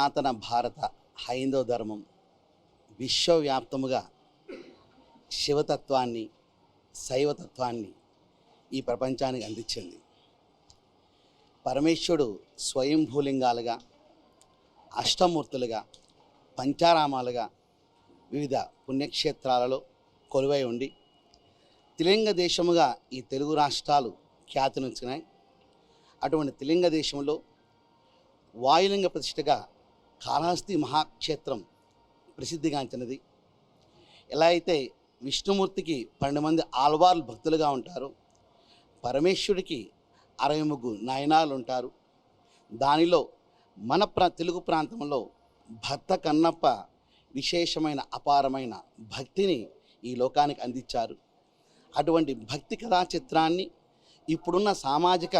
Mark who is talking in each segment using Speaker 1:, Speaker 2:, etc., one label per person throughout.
Speaker 1: సనాతన భారత హైందవ ధర్మం విశ్వవ్యాప్తముగా శివతత్వాన్ని శైవతత్వాన్ని ఈ ప్రపంచానికి అందించింది. పరమేశ్వరుడు స్వయంభూలింగాలుగా, అష్టమూర్తులుగా, పంచారామాలుగా వివిధ పుణ్యక్షేత్రాలలో కొలువై ఉండి త్రిలింగ దేశముగా ఈ తెలుగు రాష్ట్రాలు ఖ్యాతినిచ్చినాయి. అటువంటి త్రిలింగ దేశంలో వాయులింగ ప్రతిష్టగా కాళహస్తి మహాక్షేత్రం ప్రసిద్ధిగాంచినది. ఎలా అయితే విష్ణుమూర్తికి 12 మంది ఆల్వార్లు భక్తులుగా ఉంటారు, పరమేశ్వరుడికి 63 నయనాలు ఉంటారు. దానిలో మన తెలుగు ప్రాంతంలో భక్త కన్నప్ప విశేషమైన అపారమైన భక్తిని ఈ లోకానికి అందించారు. అటువంటి భక్తి కథా చిత్రాన్ని ఇప్పుడున్న సామాజిక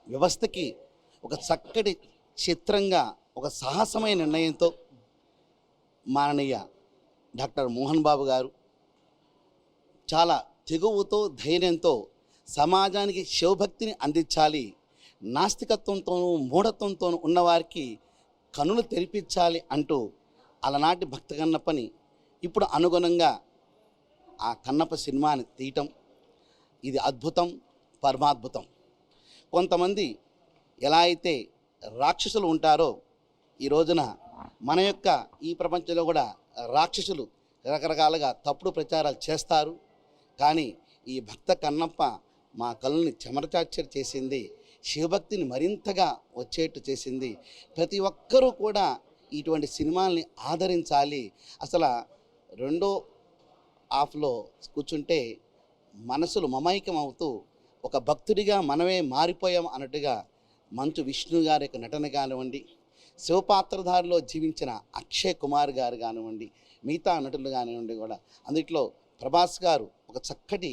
Speaker 1: వ్యవస్థకి ఒక చక్కటి చిత్రంగా, ఒక సాహసమైన నిర్ణయంతో మాననీయ డాక్టర్ మోహన్ బాబు గారు చాలా తెగువతో ధైర్యంతో సమాజానికి శివభక్తిని అందించాలి, నాస్తికత్వంతోనూ మూఢత్వంతోనూ ఉన్నవారికి కనులు తెరిపించాలి అంటూ అలనాటి భక్త కన్నప్పని ఇప్పుడు అనుగుణంగా ఆ కన్నప్ప సినిమాని తీయటం ఇది అద్భుతం, పరమాద్భుతం. కొంతమంది ఎలా అయితే రాక్షసులు ఉంటారో ఈ రోజున మన యొక్క ఈ ప్రపంచంలో కూడా రాక్షసులు రకరకాలుగా తప్పుడు ప్రచారాలు చేస్తారు. కానీ ఈ భక్త కన్నప్ప మా కళ్ళని చెమరచార్చర్ చేసింది, శివభక్తిని మరింతగా వచ్చేట్టు చేసింది. ప్రతి ఒక్కరూ కూడా ఇటువంటి సినిమాల్ని ఆదరించాలి. అసలు రెండో హాఫ్లో కూర్చుంటే మనసులు మమైకం అవుతూ ఒక భక్తుడిగా మనమే మారిపోయాం అన్నట్టుగా మంచు విష్ణు గారి యొక్క నటన కానివ్వండి, శివపాత్రధారిలో జీవించిన అక్షయ్ కుమార్ గారు కానివ్వండి, మిగతా నటులు కానివ్వండి కూడా అందుట్లో ప్రభాస్ గారు ఒక చక్కటి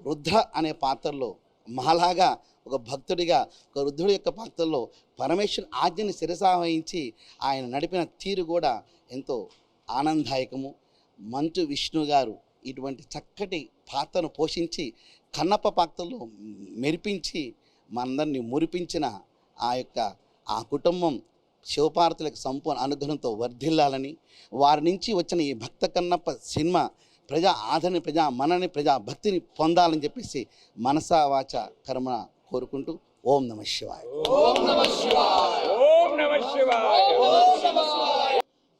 Speaker 1: రుద్ర అనే పాత్రలో మహాలాగా ఒక భక్తుడిగా ఒక రుద్రుడి యొక్క పాత్రలో పరమేశ్వరుని ఆజ్ఞని శిరసావహించి ఆయన నడిపిన తీరు కూడా ఎంతో ఆనందదాయకము. మంచు విష్ణు గారు ఇటువంటి చక్కటి పాత్రను పోషించి కన్నప్ప పాత్రలో మెరిపించి మనందరినీ మురిపించిన ఆ కుటుంబం శివపార్వతులకు సంపూర్ణ అనుగ్రహంతో వర్ధిల్లాలని, వారి నుంచి వచ్చిన ఈ భక్త కన్నప్ప సినిమా ప్రజా ఆదరణ, ప్రజా మనని, ప్రజా భక్తిని పొందాలని చెప్పేసి మనసా వాచ కర్మ కోరుకుంటూ ఓం నమః శివాయ.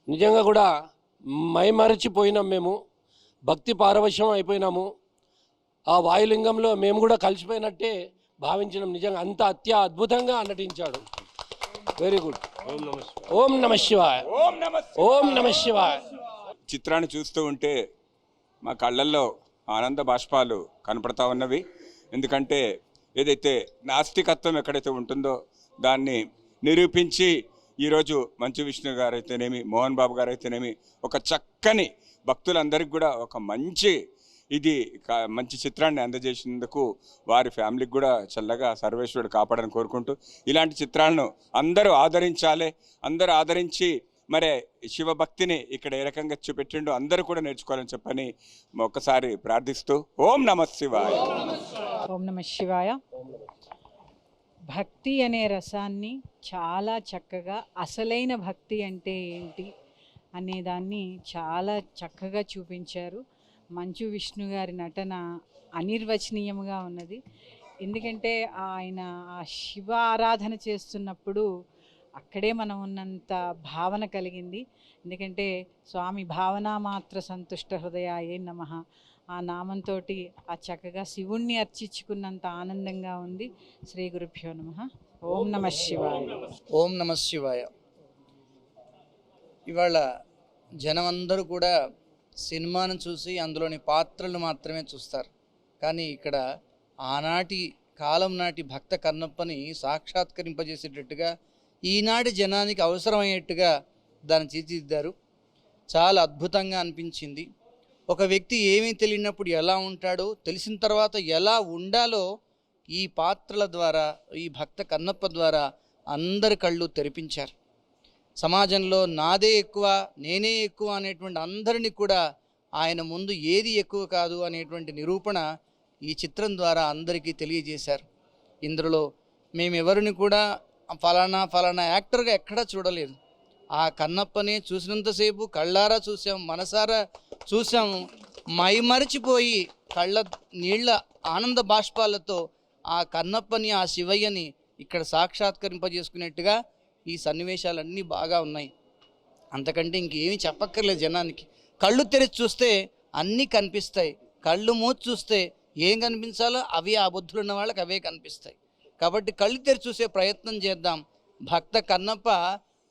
Speaker 2: నిజంగా కూడా మైమరచిపోయినాం, మేము భక్తి పారవశ్యం అయిపోయినాము. ఆ వాయులింగంలో మేము కూడా కలిసిపోయినట్టే భావించినాం. నిజంగా అంత అద్భుతంగా నటించాడు. Very good. ఓం నమః శివాయ. ఓం నమః శివాయ.
Speaker 3: చిత్రాన్ని చూస్తూ ఉంటే మా కళ్ళల్లో ఆనంద బాష్పాలు కనపడతా ఉన్నవి. ఎందుకంటే ఏదైతే నాస్తికత్వం ఎక్కడైతే ఉంటుందో దాన్ని నిరూపించి ఈరోజు మంచు విష్ణు గారు అయితేనేమి, మోహన్ బాబు గారు అయితేనేమి ఒక చక్కని భక్తులందరికీ కూడా ఒక మంచి చిత్రాన్ని అందజేసినందుకు వారి ఫ్యామిలీకి కూడా చల్లగా సర్వేశ్వరుడు కాపాడని కోరుకుంటూ ఇలాంటి చిత్రాలను అందరూ ఆదరించాలి. అందరూ ఆదరించి మరే శివభక్తిని ఇక్కడ ఏ రకంగా చూపెట్టిండో అందరూ కూడా నేర్చుకోవాలని చెప్పని ఒక్కసారి ప్రార్థిస్తూ ఓం నమః శివాయ.
Speaker 4: ఓం నమః శివాయ. భక్తి అనే రసాన్ని చాలా చక్కగా, అసలైన భక్తి అంటే ఏంటి అనేదాన్ని చాలా చక్కగా చూపించారు. మంచు విష్ణు గారి నటన అనిర్వచనీయంగా ఉన్నది. ఎందుకంటే ఆయన ఆ శివ ఆరాధన చేస్తున్నప్పుడు అక్కడే మనం ఉన్నంత భావన కలిగింది. ఎందుకంటే స్వామి భావనా మాత్ర సంతుష్ట హృదయాయే నమః ఆ నామంతో ఆ చక్కగా శివుణ్ణి అర్చించుకున్నంత ఆనందంగా ఉంది. శ్రీ గురుభ్యో నమః. ఓం నమః శివాయ.
Speaker 5: ఓం నమః శివాయ. ఇవాళ జనమందరూ కూడా సినిమాను చూసి అందులోని పాత్రలు మాత్రమే చూస్తారు. కానీ ఇక్కడ ఆనాటి కాలం నాటి భక్త కన్నప్పని సాక్షాత్కరింపజేసేటట్టుగా ఈనాటి జనానికి అవసరమయ్యేట్టుగా దాన్ని తీర్చిదిద్దారు. చాలా అద్భుతంగా అనిపించింది. ఒక వ్యక్తి ఏమీ తెలియనప్పుడు ఎలా ఉంటాడో, తెలిసిన తర్వాత ఎలా ఉండాలో ఈ పాత్రల ద్వారా, ఈ భక్త కన్నప్ప ద్వారా అందరి కళ్ళు తెరిపించారు. సమాజంలో నాదే ఎక్కువ, నేనే ఎక్కువ అనేటువంటి అందరినీ కూడా ఆయన ముందు ఏది ఎక్కువ కాదు అనేటువంటి నిరూపణ ఈ చిత్రం ద్వారా అందరికీ తెలియజేశారు. ఇందులో మేమెవరిని కూడా ఫలానా యాక్టర్గా ఎక్కడా చూడలేదు. ఆ కన్నప్పని చూసినంతసేపు కళ్ళారా చూసాం, మనసారా చూసాము, మైమరిచిపోయి కళ్ళ నీళ్ళ ఆనంద బాష్పాలతో ఆ కన్నప్పని, ఆ శివయ్యని ఇక్కడ సాక్షాత్కరింపజేసుకునేట్టుగా ఈ సన్నివేశాలన్నీ బాగా ఉన్నాయి. అంతకంటే ఇంకేమీ చెప్పక్కర్లేదు జనానికి. కళ్ళు తెరిచి చూస్తే అన్నీ కనిపిస్తాయి, కళ్ళు మూసి చూస్తే ఏం కనిపించాలో అవి ఆ బుద్ధులు ఉన్న వాళ్ళకి అవే కనిపిస్తాయి. కాబట్టి కళ్ళు తెరిచి చూసే ప్రయత్నం చేద్దాం. భక్త కన్నప్ప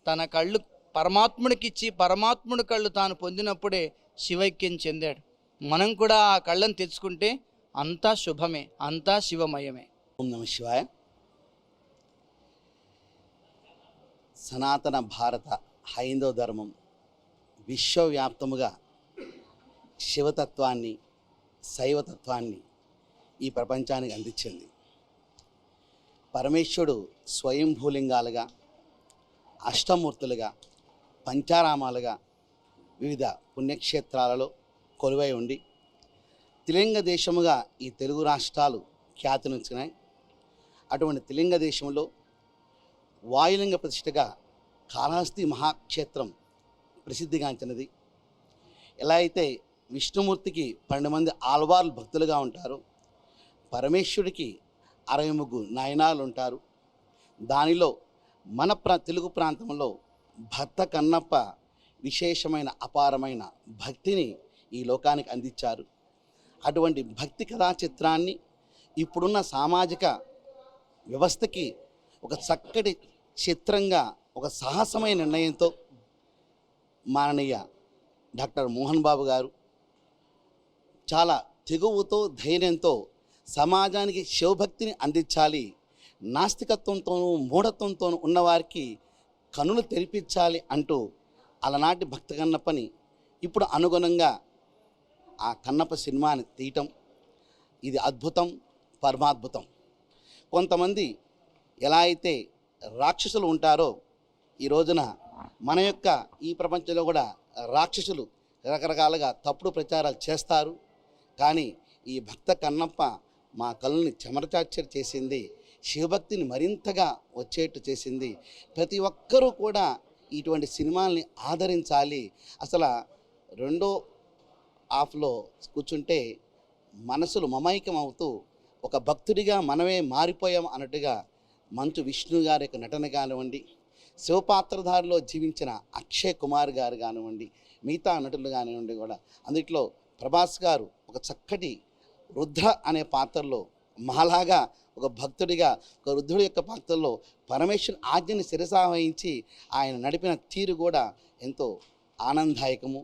Speaker 5: తన కళ్ళు పరమాత్ముడికిచ్చి పరమాత్ముడి కళ్ళు తాను పొందినప్పుడే శివైక్యం చెందాడు. మనం కూడా ఆ కళ్ళను తెచ్చుకుంటే అంతా శుభమే, అంతా శివమయమే.
Speaker 1: ఓం నమ శివాయ. సనాతన భారత హైందవ ధర్మం విశ్వవ్యాప్తముగా శివతత్వాన్ని, శైవతత్వాన్ని ఈ ప్రపంచానికి అందించింది. పరమేశ్వరుడు స్వయంభూలింగాలుగా, అష్టమూర్తులుగా, పంచారామాలుగా వివిధ పుణ్యక్షేత్రాలలో కొలువై ఉండి త్రిలింగ దేశముగా ఈ తెలుగు రాష్ట్రాలు ఖ్యాతినుంచుకున్నాయి. అటువంటి త్రిలింగ దేశంలో వాయులింగ ప్రతిష్టగా కాళహస్తి మహాక్షేత్రం ప్రసిద్ధిగాంచినది. ఎలా అయితే విష్ణుమూర్తికి 12 మంది ఆల్వార్లు భక్తులుగా ఉంటారు, పరమేశ్వరుడికి 63 నయనాలు ఉంటారు. దానిలో మన తెలుగు ప్రాంతంలో భక్త కన్నప్ప విశేషమైన అపారమైన భక్తిని ఈ లోకానికి అందించారు. అటువంటి భక్తి కథా చిత్రాన్ని ఇప్పుడున్న సామాజిక వ్యవస్థకి ఒక చక్కటి చిత్రంగా, ఒక సాహసమైన నిర్ణయంతో మాననీయ డాక్టర్ మోహన్ బాబు గారు చాలా తెగువతో, ధైర్యంతో సమాజానికి శివభక్తిని అందించాలి, నాస్తికత్వంతోనూ మూఢత్వంతోనూ ఉన్నవారికి కనులు తెరిపించాలి అంటూ అలనాటి భక్త కన్నప్పని ఇప్పుడు అనుగుణంగా ఆ కన్నప్ప సినిమాని తీయటం ఇది అద్భుతం, పరమాద్భుతం. కొంతమంది ఎలా అయితే రాక్షసులు ఉంటారో ఈ రోజున మన యొక్క ఈ ప్రపంచంలో కూడా రాక్షసులు రకరకాలుగా తప్పుడు ప్రచారాలు చేస్తారు. కానీ ఈ భక్త కన్నప్ప మా కళ్ళని చెమరచార్చర్ చేసింది, శివభక్తిని మరింతగా వచ్చేట్టు చేసింది. ప్రతి ఒక్కరూ కూడా ఇటువంటి సినిమాల్ని ఆదరించాలి. అసలు రెండో హాఫ్లో కూర్చుంటే మనసులు మమైకం అవుతూ ఒక భక్తుడిగా మనమే మారిపోయాం అన్నట్టుగా మంచు విష్ణు గారి యొక్క నటన కానివ్వండి, శివపాత్రధారిలో జీవించిన అక్షయ్ కుమార్ గారు కానివ్వండి, మిగతా నటులు కానివ్వండి కూడా అందుట్లో ప్రభాస్ గారు ఒక చక్కటి రుద్ర అనే పాత్రలో మాలాగా ఒక భక్తుడిగా, ఒక రుద్రుడి యొక్క పాత్రలో పరమేశ్వరుని ఆజ్ఞని శిరసావహించి ఆయన నడిపిన తీరు కూడా ఎంతో ఆనందదాయకము.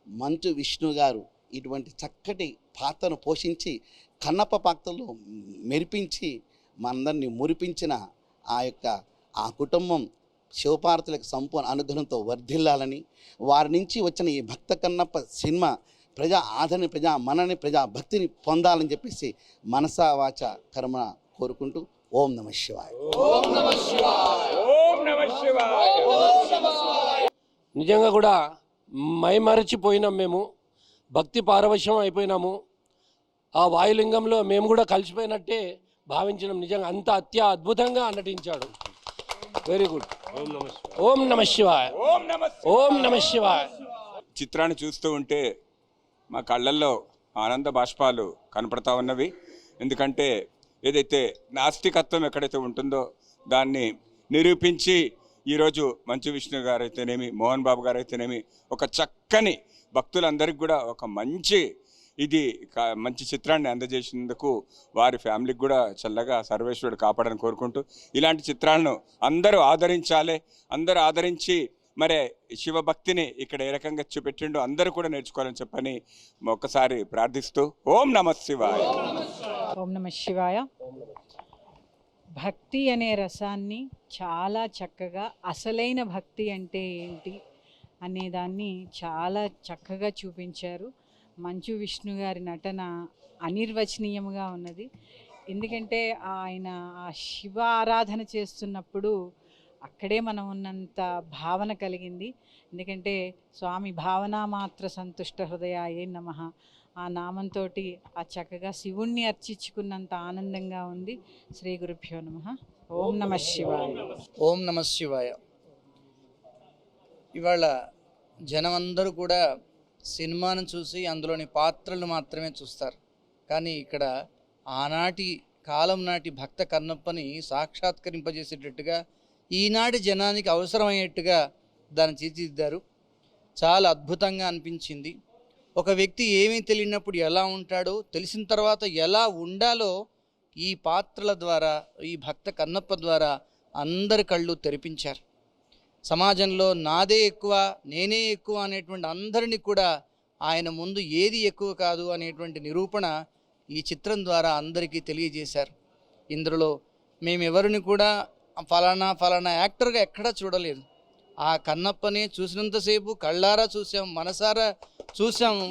Speaker 1: మంచు విష్ణు గారు ఇటువంటి చక్కటి పాత్రను పోషించి కన్నప్ప పాత్రలో మెరిపించి మనందరినీ మురిపించిన ఆ కుటుంబం శివపార్వతులకు సంపూర్ణ అనుగ్రహంతో వర్ధిల్లాలని, వారి నుంచి వచ్చిన ఈ భక్త కన్నప్ప సినిమా ప్రజా ఆదరణ, ప్రజా మనని, ప్రజా భక్తిని పొందాలని చెప్పేసి మనసా వాచ కర్మ కోరుకుంటూ ఓం నమ శివాయ.
Speaker 2: నిజంగా కూడా మైమరచిపోయినాం, మేము భక్తి పారవశ్యం అయిపోయినాము. ఆ వాయులింగంలో మేము కూడా కలిసిపోయినట్టే భావించినాం. నిజంగా అంత అద్భుతంగా నటించాడు. Very good. ఓం నమ శివాయ. ఓం నమ శివాయ.
Speaker 3: చిత్రాన్ని చూస్తూ ఉంటే మా కళ్ళల్లో ఆనంద బాష్పాలు కనపడతా ఉన్నవి. ఎందుకంటే ఏదైతే నాస్తికత్వం ఎక్కడైతే ఉంటుందో దాన్ని నిరూపించి ఈరోజు మంచు విష్ణు గారు అయితేనేమి, మోహన్ బాబు గారు అయితేనేమి ఒక చక్కని భక్తులందరికీ కూడా ఒక మంచి మంచి చిత్రాన్ని అందజేసినందుకు వారి ఫ్యామిలీకి కూడా చల్లగా సర్వేశ్వరుడు కాపాడని కోరుకుంటూ ఇలాంటి చిత్రాలను అందరూ ఆదరించాలి. అందరూ ఆదరించి మరి శివభక్తిని ఇక్కడ ఏ రకంగా చూపెట్టిండో అందరూ కూడా నేర్చుకోవాలని చెప్పని ఒక్కసారి ప్రార్థిస్తూ ఓం నమ శివాయ.
Speaker 4: ఓం నమ శివాయ. భక్తి అనే రసాన్ని చాలా చక్కగా, అసలైన భక్తి అంటే ఏంటి అనేదాన్ని చాలా చక్కగా చూపించారు. మంచు విష్ణు గారి నటన అనిర్వచనీయంగా ఉన్నది. ఎందుకంటే ఆయన ఆ శివ ఆరాధన చేస్తున్నప్పుడు అక్కడే మనం ఉన్నంత భావన కలిగింది. ఎందుకంటే స్వామి భావన మాత్ర సంతుష్ట హృదయాయే నమః ఆ నామంతో ఆ చక్కగా శివుణ్ణి అర్చించుకున్నంత ఆనందంగా ఉంది. శ్రీ గురుభ్యో నమః. ఓం నమ శివాయ.
Speaker 5: ఓం నమ శివాయ. ఇవాళ జనమందరూ కూడా సినిమాను చూసి అందులోని పాత్రలు మాత్రమే చూస్తారు. కానీ ఇక్కడ ఆనాటి కాలం నాటి భక్త కన్నప్పని సాక్షాత్కరింపజేసేటట్టుగా ఈనాటి జనానికి అవసరమయ్యేట్టుగా దాన్ని తీర్చిదిద్దారు. చాలా అద్భుతంగా అనిపించింది. ఒక వ్యక్తి ఏమీ తెలియనప్పుడు ఎలా ఉంటాడో, తెలిసిన తర్వాత ఎలా ఉండాలో ఈ పాత్రల ద్వారా, ఈ భక్త కన్నప్ప ద్వారా అందరి కళ్ళు తెరిపించారు. సమాజంలో నాదే ఎక్కువ, నేనే ఎక్కువ అనేటువంటి అందరినీ కూడా ఆయన ముందు ఏది ఎక్కువ కాదు అనేటువంటి నిరూపణ ఈ చిత్రం ద్వారా అందరికీ తెలియజేశారు. ఇందులో మేమెవరిని కూడా ఫలానా ఫలానా యాక్టర్గా ఎక్కడా చూడలేదు. ఆ కన్నప్పనే చూసినంతసేపు కళ్ళారా చూసాం, మనసారా చూసాము,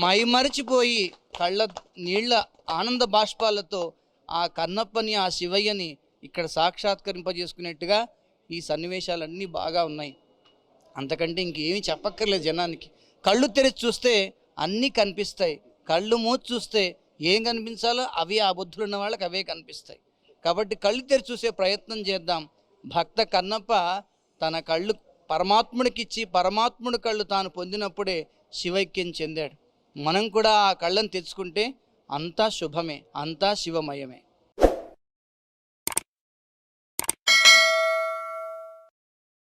Speaker 5: మైమరిచిపోయి కళ్ళ నీళ్ల ఆనంద బాష్పాలతో ఆ కన్నప్పని, ఆ శివయ్యని ఇక్కడ సాక్షాత్కరింపజేసుకునేట్టుగా ఈ సన్నివేశాలన్నీ బాగా ఉన్నాయి. అంతకంటే ఇంకేమీ చెప్పక్కర్లేదు జనానికి. కళ్ళు తెరిచి చూస్తే అన్నీ కనిపిస్తాయి, కళ్ళు మూసి చూస్తే ఏం కనిపించాలో అవి ఆ బుద్ధులు ఉన్న వాళ్ళకి అవే కనిపిస్తాయి. కాబట్టి కళ్ళు తెరిచి చూసే ప్రయత్నం చేద్దాం. భక్త కన్నప్ప తన కళ్ళు పరమాత్ముడికిచ్చి పరమాత్ముడి కళ్ళు తాను పొందినప్పుడే శివైక్యం చెందాడు. మనం కూడా ఆ కళ్ళను తెచ్చుకుంటే అంతా శుభమే, అంతా శివమయమే.